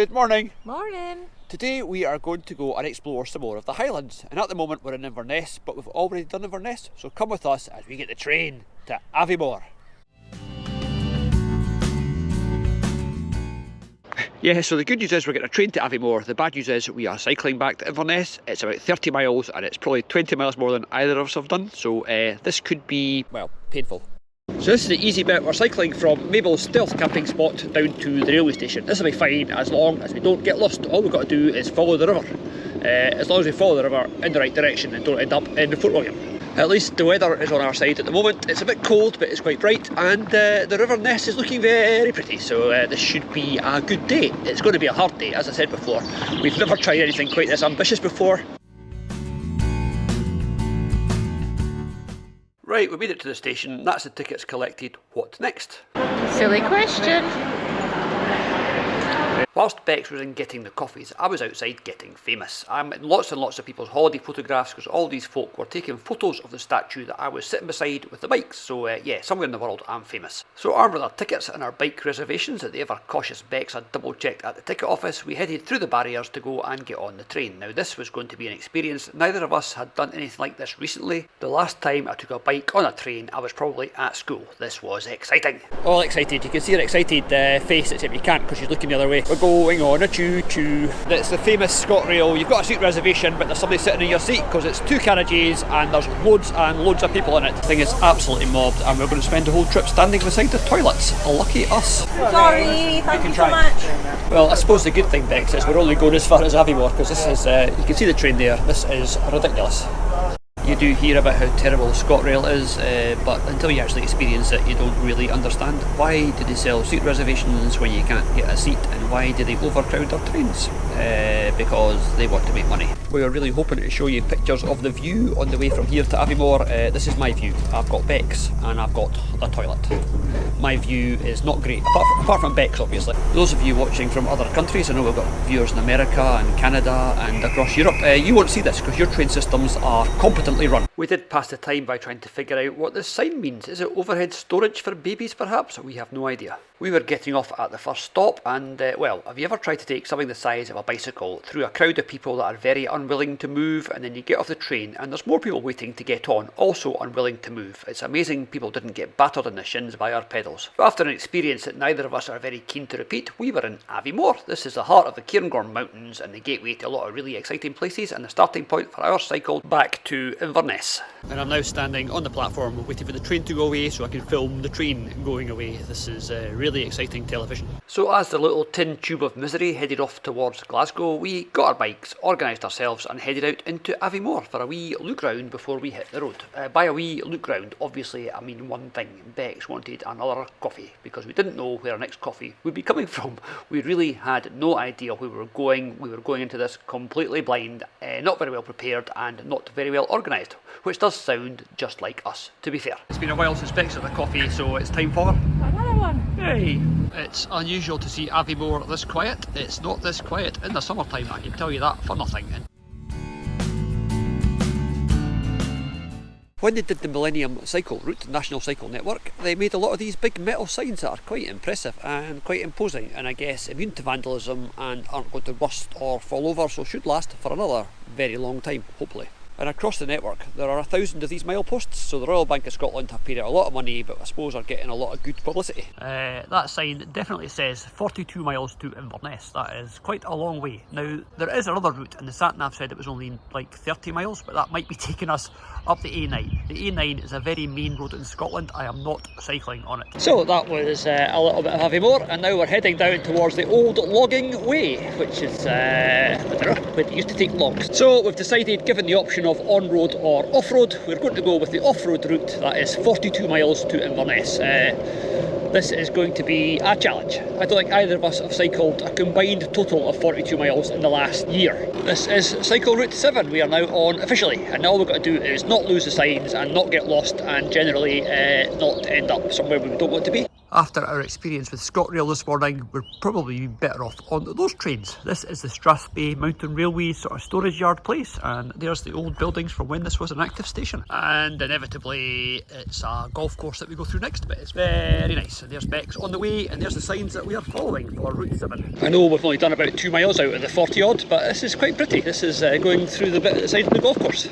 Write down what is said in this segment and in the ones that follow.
Good morning. Morning. Today we are going to go and explore some more of the Highlands, and at the moment we're in Inverness, but we've already done Inverness, so come with us as we get the train to Aviemore. Yeah, so the good news is we're getting a train to Aviemore. The bad news is we are cycling back to Inverness. It's about 30 miles and it's probably 20 miles more than either of us have done, so this could be, well, painful. So this is the easy bit. We're cycling from Mabel's stealth camping spot down to the railway station. This will be fine as long as we don't get lost. All we've got to do is follow the river. As long as we follow the river in the right direction and don't end up in Fort William. At least the weather is on our side at the moment. It's a bit cold, but it's quite bright, and the River Ness is looking very pretty, so this should be a good day. It's going to be a hard day, as I said before. We've never tried anything quite this ambitious before. Right, we made it to the station. That's the tickets collected. What next? Silly question. Whilst Bex was in getting the coffees, I was outside getting famous. I'm in lots and lots of people's holiday photographs because all these folk were taking photos of the statue that I was sitting beside with the bikes. So yeah, somewhere in the world I'm famous. So armed with our tickets and our bike reservations that the ever cautious Bex had double checked at the ticket office, we headed through the barriers to go and get on the train. Now this was going to be an experience. Neither of us had done anything like this recently. The last time I took a bike on a train I was probably at school. This was exciting. All excited. You can see her excited face, except you can't because she's looking the other way. We're going on a choo-choo. It's the famous Scotrail. You've got a seat reservation, but there's somebody sitting in your seat because it's two carriages and there's loads and loads of people in it. The thing is absolutely mobbed, and we're going to spend the whole trip standing beside the toilets. Lucky us. Sorry, thank you so much. Well, I suppose the good thing, Bex, is we're only going as far as Aviemore because this is, you can see the train there. This is ridiculous. You do hear about how terrible Scotrail is, but until you actually experience it, you don't really understand. Why do they sell seat reservations when you can't get a seat, and why do they overcrowd our trains? Because they want to make money. We were really hoping to show you pictures of the view on the way from here to Aviemore. This is my view. I've got Bex and I've got the toilet. My view is not great, apart from Bex obviously. Those of you watching from other countries, I know we've got viewers in America and Canada and across Europe, you won't see this because your train systems are competently run. We did pass the time by trying to figure out what this sign means. Is it overhead storage for babies perhaps? We have no idea. We were getting off at the first stop and, well, have you ever tried to take something the size of a bicycle through a crowd of people that are very unwilling to move, and then you get off the train and there's more people waiting to get on, also unwilling to move? It's amazing people didn't get battered in the shins by our pedals. But after an experience that neither of us are very keen to repeat, we were in Aviemore. This is the heart of the Cairngorms mountains and the gateway to a lot of really exciting places, and the starting point for our cycle back to Inverness. And I'm now standing on the platform waiting for the train to go away so I can film the train going away. This is really exciting television. So as the little tin tube of misery headed off towards Glasgow, we got our bikes, organised ourselves and headed out into Aviemore for a wee look round before we hit the road. By a wee look round, obviously I mean one thing. Bex wanted another coffee because we didn't know where our next coffee would be coming from. We really had no idea where we were going. We were going into this completely blind, not very well prepared and not very well organised, which does sound just like us, to be fair. It's been a while since Bex had the coffee, so it's time for Another one. Hey! It's unusual to see Aviemore this quiet. It's not this quiet in the summertime, I can tell you that for nothing. When they did the Millennium Cycle Route, National Cycle Network, they made a lot of these big metal signs that are quite impressive and quite imposing, and I guess immune to vandalism and aren't going to rust or fall over, so should last for another very long time, hopefully. And across the network there are 1,000 of these mileposts, so the Royal Bank of Scotland have paid out a lot of money, but I suppose are getting a lot of good publicity. That sign definitely says 42 miles to Inverness. That is quite a long way. Now there is another route, and the sat-nav said it was only like 30 miles, but that might be taking us up the A9. The A9 is a very main road in Scotland. I am not cycling on it. So that was a little bit of Aviemore, and now we're heading down towards the old logging way, which is, I don't know, but it used to take logs. So we've decided, given the option of on-road or off-road, we're going to go with the off-road route. That is 42 miles to Inverness. This is going to be a challenge. I don't think either of us have cycled a combined total of 42 miles in the last year. This is Cycle Route 7 we are now on officially, and all we've got to do is not lose the signs and not get lost and generally not end up somewhere we don't want to be. After our experience with Scotrail this morning, we're probably better off on those trains. This is the Strathspey Mountain Railway sort of storage yard place, and there's the old buildings from when this was an active station. And inevitably it's a golf course that we go through next, but it's very nice. There's Bex on the way, and there's the signs that we are following for Route 7. I know we've only done about 2 miles out of the 40 odd, but this is quite pretty. This is going through the bit at the side of the golf course.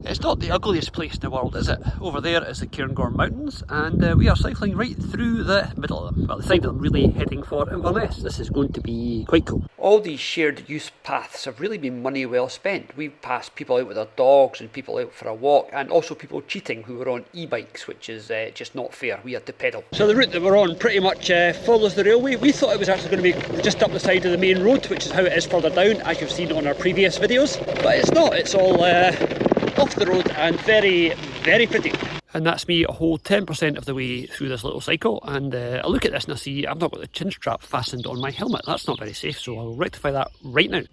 It's not the ugliest place in the world, is it? Over there is the Cairngorms Mountains, and we are cycling right through the middle of them. Well, the side of them, really heading for Inverness. This is going to be quite cool. All these shared use paths have really been money well spent. We've passed people out with their dogs and people out for a walk, and also people cheating who were on e-bikes, which is just not fair. We had to pedal. So the route that we're on pretty much follows the railway. We thought it was actually going to be just up the side of the main road, which is how it is further down, as you've seen on our previous videos. But it's not. It's all off the road and very, very pretty. And that's me a whole 10% of the way through this little cycle, and I look at this and I see I've not got the chin strap fastened on my helmet. That's not very safe, so I'll rectify that right now.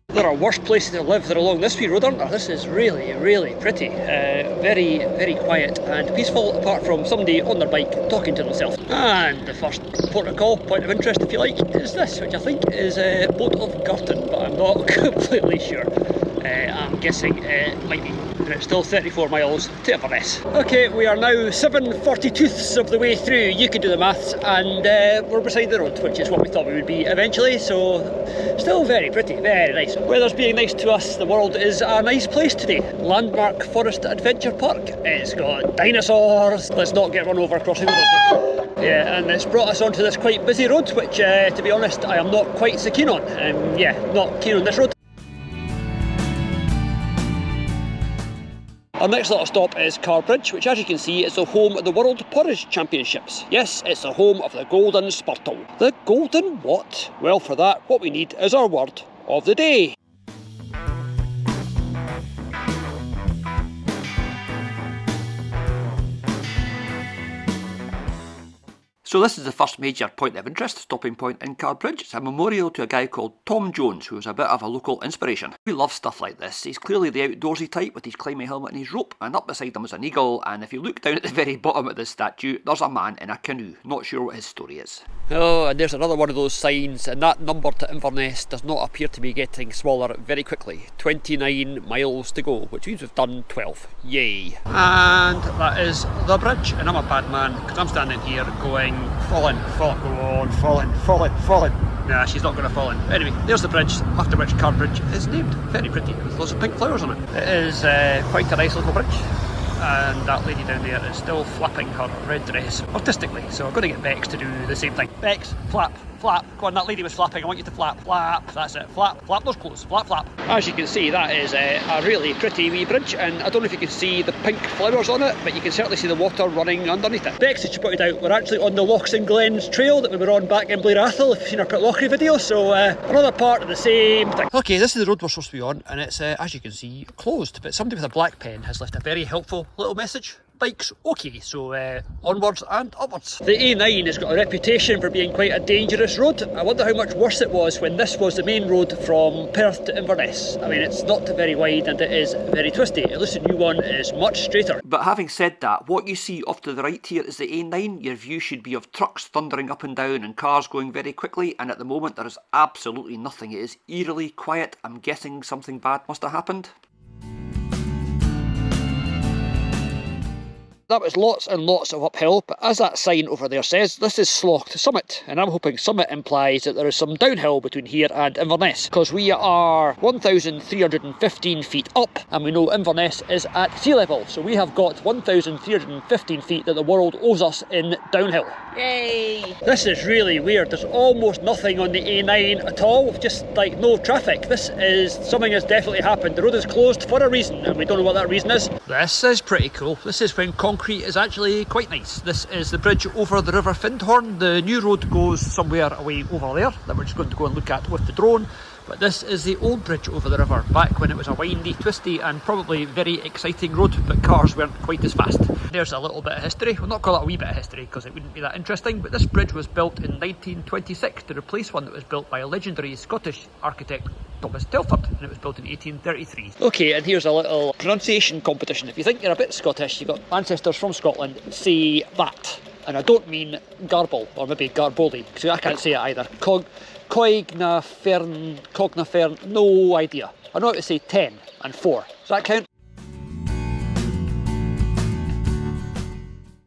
There are worse places to live than along this wee road, aren't there? This is really, really pretty. Very, very quiet and peaceful, apart from somebody on their bike talking to themselves. And the first port of call, point of interest if you like, is this, which I think is Boat of Gurton, but I'm not completely sure. I'm guessing it might be. And it's still 34 miles to Inverness. Okay, we are now 7/42ths of the way through. You can do the maths, and we're beside the road, which is what we thought we would be eventually. So, still very pretty, very nice. Weather's being nice to us. The world is a nice place today. Landmark Forest Adventure Park. It's got dinosaurs. Let's not get run over crossing the road. Yeah, and it's brought us onto this quite busy road, which, to be honest, I am not quite so keen on. Yeah, not keen on this road. Our next little stop is Carrbridge, which, as you can see, is the home of the World Porridge Championships. Yes, it's the home of the Golden Spurtle. The Golden what? Well, for that, what we need is our word of the day. So this is the first major point of interest, stopping point in Carrbridge. It's a memorial to a guy called Tom Jones, who was a bit of a local inspiration. We love stuff like this. He's clearly the outdoorsy type with his climbing helmet and his rope, and up beside him is an eagle, and if you look down at the very bottom of this statue, there's a man in a canoe. Not sure what his story is. Oh, and there's another one of those signs, and that number to Inverness does not appear to be getting smaller very quickly. 29 miles to go, which means we've done 12. Yay. And that is the bridge, and I'm a bad man, because I'm standing here going, fall in, go on, fall in. Nah, she's not going to fall in. Anyway, there's the bridge, after which Carrbridge is named. Very pretty, with lots of pink flowers on it. It is quite a nice little bridge. And that lady down there is still flapping her red dress artistically, so I'm going to get Bex to do the same thing. Bex, flap, flap. Go on, that lady was flapping, I want you to flap, flap, that's it, flap, flap those clothes, flap, flap. As you can see, that is a really pretty wee bridge, and I don't know if you can see the pink flowers on it, but you can certainly see the water running underneath it. Bex, as she pointed out, we're actually on the Lochs and Glens trail that we were on back in Blair Athol, if you've seen our Pitlochry video, so another part of the same thing. Okay, this is the road we're supposed to be on, and it's, as you can see, closed, but somebody with a black pen has left a very helpful little message. Bikes okay, so onwards and upwards. The A9 has got a reputation for being quite a dangerous road. I wonder how much worse it was when this was the main road from Perth to Inverness. I mean, it's not very wide and it is very twisty. At least the new one is much straighter. But having said that, what you see off to the right here is the A9. Your view should be of trucks thundering up and down and cars going very quickly, and at the moment there is absolutely nothing. It is eerily quiet. I'm guessing something bad must have happened. That was lots and lots of uphill, but as that sign over there says, this is Slough to Summit, and I'm hoping Summit implies that there is some downhill between here and Inverness, because we are 1,315 feet up, and we know Inverness is at sea level, so we have got 1,315 feet that the world owes us in downhill. Yay! This is really weird. There's almost nothing on the A9 at all, just like no traffic. This is, something has definitely happened. The road is closed for a reason, and we don't know what that reason is. This is pretty cool. This is when concrete is actually quite nice. This is the bridge over the River Findhorn. The new road goes somewhere away over there that we're just going to go and look at with the drone. But this is the old bridge over the river, back when it was a windy, twisty and probably very exciting road, but cars weren't quite as fast. There's a little bit of history. We'll not call it a wee bit of history because it wouldn't be that interesting, but this bridge was built in 1926 to replace one that was built by a legendary Scottish architect, Thomas Telford, and it was built in 1833. Okay, and here's a little pronunciation competition. If you think you're a bit Scottish, you've got ancestors from Scotland, say that. And I don't mean garble, or maybe garboli, because I can't say it either. Coignafern, Cognafern, no idea. I know how to say 10 and 4. Does that count?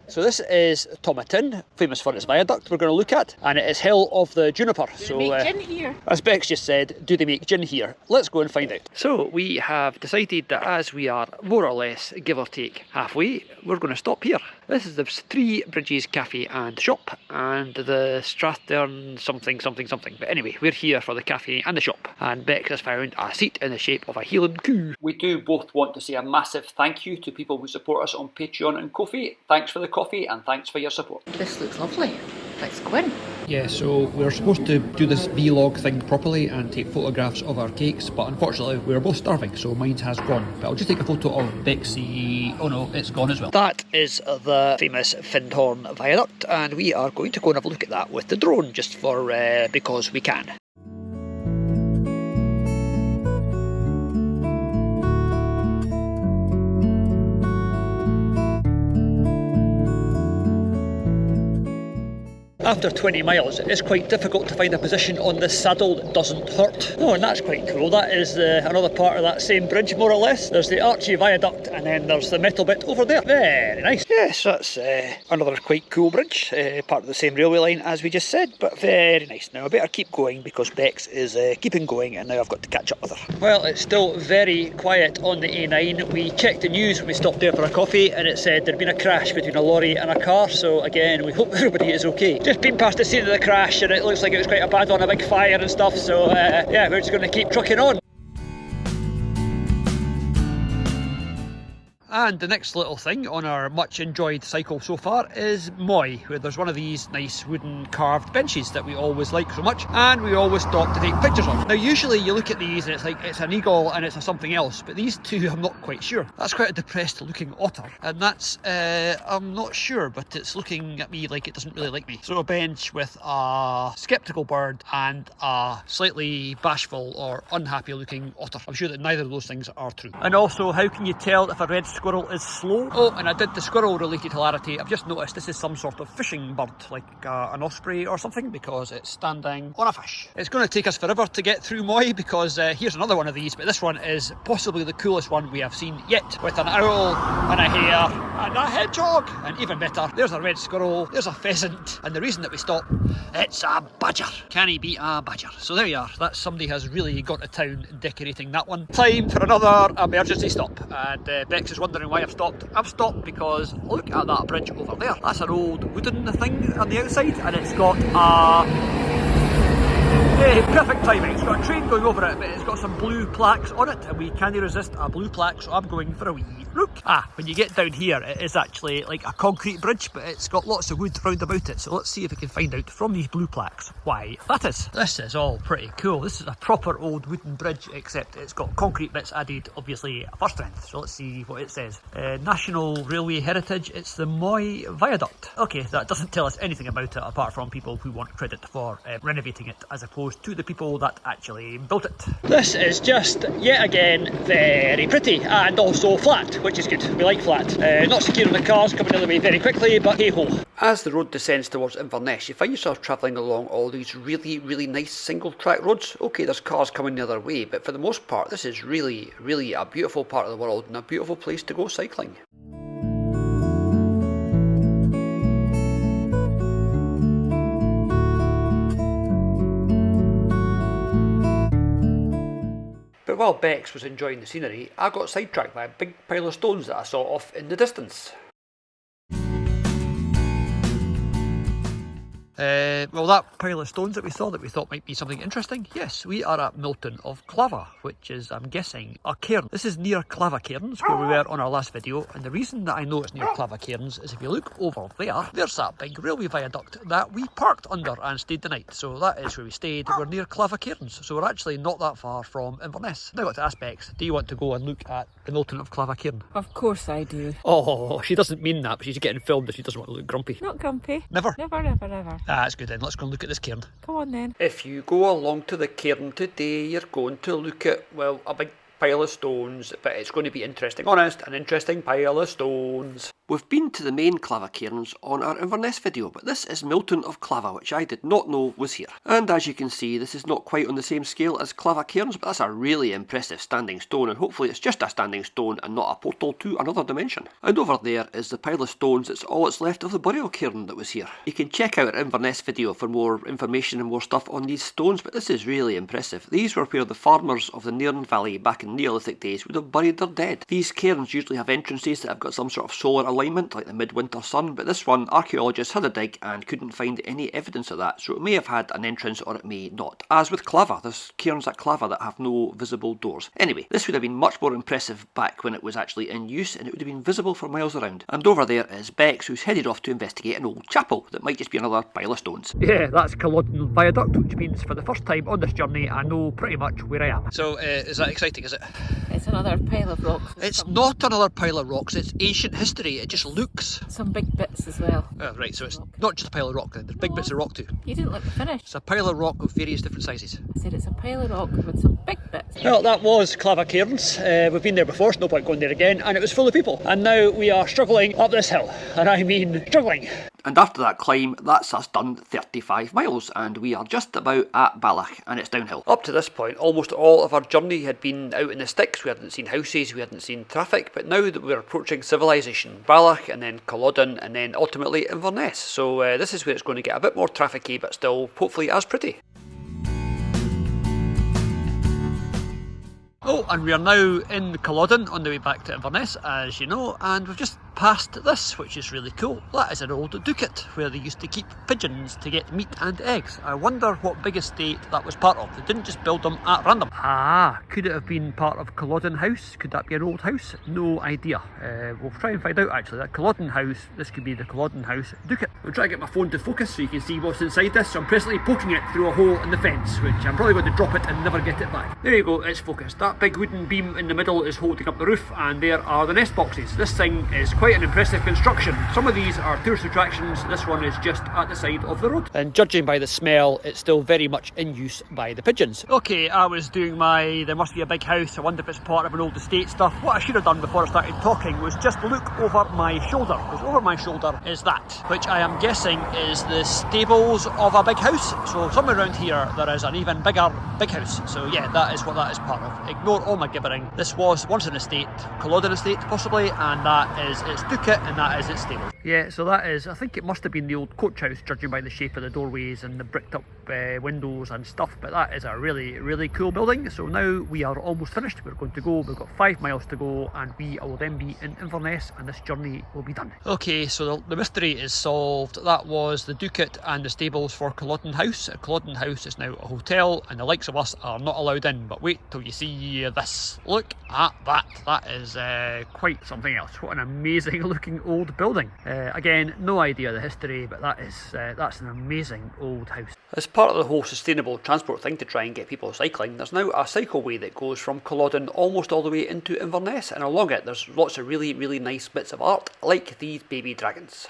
So this is Tomatin, famous for its viaduct we're going to look at, and it is Hill of the Juniper. Do they make gin here? As Bex just said, do they make gin here? Let's go and find out. So we have decided that as we are more or less, give or take, halfway, we're going to stop here. This is the Three Bridges Cafe and Shop, and the Strathern something. But anyway, we're here for the cafe and the shop, and Bex has found a seat in the shape of a Highland coo. We do both want to say a massive thank you to people who support us on Patreon and Ko-fi. Thanks for the coffee and thanks for your support. This looks lovely. Let's go in. Yeah, so we're supposed to do this vlog thing properly and take photographs of our cakes, but unfortunately we were both starving, so mine has gone. But I'll just take a photo of Bexy. Oh no, it's gone as well. That is the famous Findhorn Viaduct, and we are going to go and have a look at that with the drone, just for because we can. After 20 miles, it is quite difficult to find a position on the saddle that doesn't hurt. Oh, and that's quite cool. That is another part of that same bridge, more or less. There's the Archie Viaduct, and then there's the metal bit over there. Very nice. Yes, that's another quite cool bridge, part of the same railway line as we just said, but very nice. Now, I better keep going because Bex is keeping going, and now I've got to catch up with her. Well, it's still very quiet on the A9. We checked the news when we stopped there for a coffee, and it said there'd been a crash between a lorry and a car, so again, we hope everybody is okay. Just been past the scene of the crash, and it looks like it was quite a bad one, a big fire and stuff, so yeah, we're just going to keep trucking on. And the next little thing on our much enjoyed cycle so far is Moy, where there's one of these nice wooden carved benches that we always like so much, and we always stop to take pictures of. Now usually you look at these and it's like it's an eagle and it's a something else, but these two I'm not quite sure. That's quite a depressed looking otter, and that's I'm not sure, but it's looking at me like it doesn't really like me. So a bench with a sceptical bird and a slightly bashful or unhappy looking otter. I'm sure that neither of those things are true. And also, how can you tell if a red squirrel is slow? Oh, and I did the squirrel related hilarity. I've just noticed this is some sort of fishing bird, like an osprey or something, because it's standing on a fish. It's going to take us forever to get through Moy, because here's another one of these, but this one is possibly the coolest one we have seen yet, with an owl and a hare and a hedgehog, and even better, there's a red squirrel, there's a pheasant, and the reason that we stop, it's a badger. Can he beat a badger? So there you are. That somebody has really gone to town decorating that one. Time for another emergency stop, and Bex is wondering why I've stopped. I've stopped because look at that bridge over there. That's an old wooden thing on the outside, and it's got perfect timing. It's got a train going over it, but it's got some blue plaques on it, and we can't resist a blue plaque, so I'm going for a wee look. When you get down here, it is actually like a concrete bridge, but it's got lots of wood round about it, so let's see if we can find out from these blue plaques why that is. This is all pretty cool. This is a proper old wooden bridge, except it's got concrete bits added, obviously for strength. So let's see what it says. National Railway Heritage, it's the Moy Viaduct. Okay, that doesn't tell us anything about it apart from people who want credit for renovating it as opposed to the people that actually built it. This is just, yet again, very pretty and also flat, which is good. We like flat. Not secure on the cars coming the other way very quickly, but hey-ho. As the road descends towards Inverness, you find yourself travelling along all these really, really nice single track roads. Okay, there's cars coming the other way, but for the most part, this is really, really a beautiful part of the world and a beautiful place to go cycling. But while Bex was enjoying the scenery, I got sidetracked by a big pile of stones that I saw off in the distance. Well, that pile of stones that we thought might be something interesting. Yes, we are at Milton of Clava, which is, I'm guessing, a cairn. This is near Clava Cairns, where we were on our last video, and the reason that I know it's near Clava Cairns is if you look over there, there's that big railway viaduct that we parked under and stayed the night. So that is where we stayed. We're near Clava Cairns, so we're actually not that far from Inverness. Now I got to ask Bex, do you want to go and look at the Milton of Clava Cairn? Of course I do. Oh, she doesn't mean that, but she's getting filmed if she doesn't want to look grumpy. Not grumpy. Never? Never, never, never. That's good then, let's go and look at this cairn. Come on then. If you go along to the cairn today, you're going to look at, well, a big pile of stones, but it's going to be interesting. Honest, an interesting pile of stones. We've been to the main Clava cairns on our Inverness video, but this is Midpoint of Clava, which I did not know was here. And as you can see, this is not quite on the same scale as Clava cairns, but that's a really impressive standing stone, and hopefully it's just a standing stone and not a portal to another dimension. And over there is the pile of stones that's all that's left of the burial cairn that was here. You can check out our Inverness video for more information and more stuff on these stones, but this is really impressive. These were where the farmers of the Nairn Valley back in Neolithic days would have buried their dead. These cairns usually have entrances that have got some sort of solar alignment, like the midwinter sun, but this one, archaeologists had a dig and couldn't find any evidence of that, so it may have had an entrance or it may not. As with Clava, there's cairns at Clava that have no visible doors. Anyway, this would have been much more impressive back when it was actually in use, and it would have been visible for miles around. And over there is Bex, who's headed off to investigate an old chapel that might just be another pile of stones. Yeah, that's Culloden Viaduct, which means for the first time on this journey I know pretty much where I am. So, is that exciting, is it? It's another pile of rocks. It's not another pile of rocks, it's ancient history, it just looks. Some big bits as well. Oh, right, so it's not just a pile of rock then, there's big bits of rock too. You didn't let me finish. It's a pile of rock of various different sizes. I said it's a pile of rock with some big bits. Well, that was Clava Cairns. We've been there before, so no point going there again, and it was full of people. And now we are struggling up this hill, and I mean struggling. And after that climb, that's us done 35 miles, and we are just about at Balach, and it's downhill. Up to this point, almost all of our journey had been out in the sticks. We hadn't seen houses, we hadn't seen traffic, but now that we're approaching civilization, Balach, and then Culloden, and then ultimately Inverness. So this is where it's going to get a bit more trafficy, but still hopefully as pretty. Oh, and we are now in Culloden on the way back to Inverness, as you know, and we've just passed this, which is really cool. That is an old ducat where they used to keep pigeons to get meat and eggs. I wonder what big estate that was part of. They didn't just build them at random. Ah, could it have been part of Culloden House? Could that be an old house? No idea. We'll try and find out actually. That Culloden House, this could be the Culloden House ducat. I'll try to get my phone to focus so you can see what's inside this. So I'm presently poking it through a hole in the fence, which I'm probably going to drop it and never get it back. There you go, it's focused. That big wooden beam in the middle is holding up the roof, and there are the nest boxes. This thing is quite an impressive construction. Some of these are tourist attractions, this one is just at the side of the road. And judging by the smell, it's still very much in use by the pigeons. Okay, I was doing my there must be a big house, I wonder if it's part of an old estate stuff. What I should have done before I started talking was just look over my shoulder, because over my shoulder is that, which I am guessing is the stables of a big house. So somewhere around here there is an even bigger big house. So yeah, that is what that is part of. Ignore all my gibbering. This was once an estate, Culloden estate possibly, and that is its ducat and that is its stable. Yeah, so that is, I think it must have been the old coach house, judging by the shape of the doorways and the bricked up windows and stuff, but that is a really, really cool building. So now we are almost finished. We're going to go, we've got 5 miles to go, and we will then be in Inverness and this journey will be done. Okay, so the mystery is solved. That was the ducat and the stables for Culloden House. Culloden House is now a hotel and the likes of us are not allowed in, but wait till you see this. Look at that. That is quite something else. What an amazing looking old building. Again, no idea the history, but that is that's an amazing old house. As part of the whole sustainable transport thing to try and get people cycling, there's now a cycleway that goes from Culloden almost all the way into Inverness, and along it there's lots of really, really nice bits of art, like these baby dragons.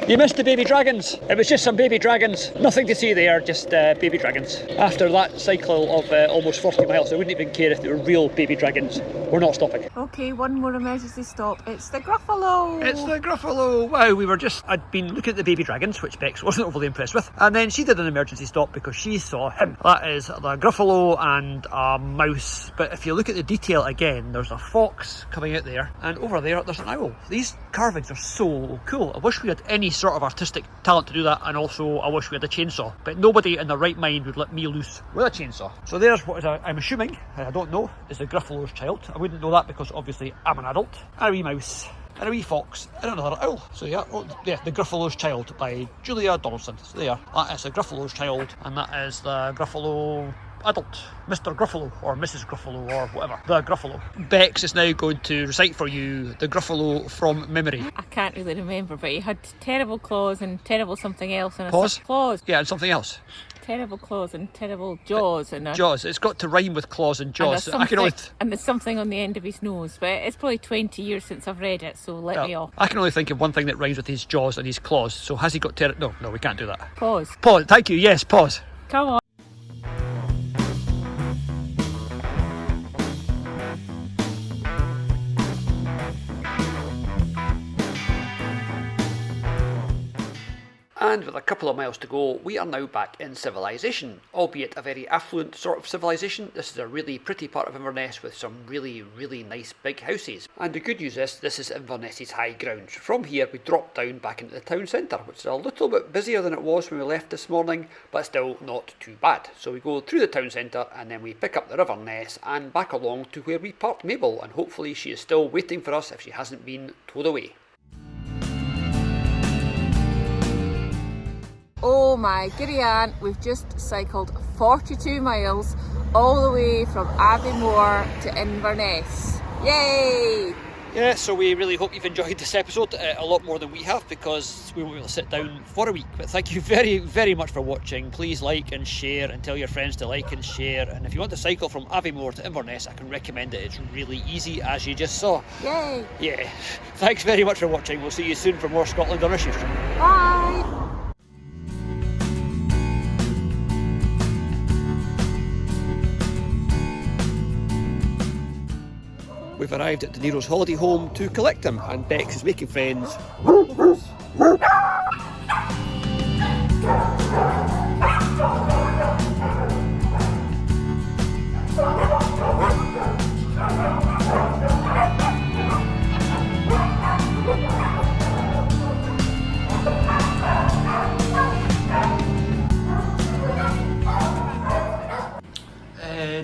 You missed the baby dragons. It was just some baby dragons. Nothing to see there, just baby dragons. After that cycle of almost 40 miles, I wouldn't even care if they were real baby dragons. We're not stopping. Okay, one more emergency stop. It's the Gruffalo. It's the Gruffalo. Wow, I'd been looking at the baby dragons, which Bex wasn't overly impressed with, and then she did an emergency stop because she saw him. That is the Gruffalo and a mouse. But if you look at the detail again, there's a fox coming out there, and over there there's an owl. These carvings are so cool. I wish we had any sort of artistic talent to do that, and also I wish we had a chainsaw, but nobody in their right mind would let me loose with a chainsaw. So there's what is I'm assuming, I don't know, is the Gruffalo's child. I wouldn't know that because obviously I'm an adult. And a wee mouse, and a wee fox, and another owl. So yeah, the Gruffalo's Child by Julia Donaldson. So there, that is the Gruffalo's Child, and that is the Gruffalo adult, Mr. Gruffalo or Mrs. Gruffalo or whatever, the Gruffalo. Bex is now going to recite for you the Gruffalo from memory. I can't really remember, but he had terrible claws and terrible something else. And Paws? Claws. Yeah, and something else. Terrible claws and terrible jaws. And jaws. It's got to rhyme with claws and jaws. And there's something on the end of his nose, but it's probably 20 years since I've read it, so let me off. I can only think of one thing that rhymes with his jaws and his claws. So has he got No, we can't do that. Pause. Pause. Thank you. Yes, pause. Come on. And with a couple of miles to go, we are now back in civilization, albeit a very affluent sort of civilization. This is a really pretty part of Inverness with some really nice big houses. And the good news is, this is Inverness's high ground. From here we drop down back into the town centre, which is a little bit busier than it was when we left this morning, but still not too bad. So we go through the town centre and then we pick up the River Ness and back along to where we parked Mabel, and hopefully she is still waiting for us if she hasn't been towed away. Oh my giddy aunt, we've just cycled 42 miles all the way from Aviemore to Inverness. Yay! Yeah, so we really hope you've enjoyed this episode a lot more than we have, because we won't be able to sit down for a week. But thank you very much for watching. Please like and share and tell your friends to like and share. And if you want to cycle from Aviemore to Inverness, I can recommend it. It's really easy, as you just saw. Yay! Yeah. Thanks very much for watching. We'll see you soon for more Scotland on our shoestring. Bye! We've arrived at De Niro's holiday home to collect him, and Bex is making friends.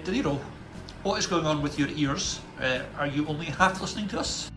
De Niro, what is going on with your ears? Are you only half listening to us?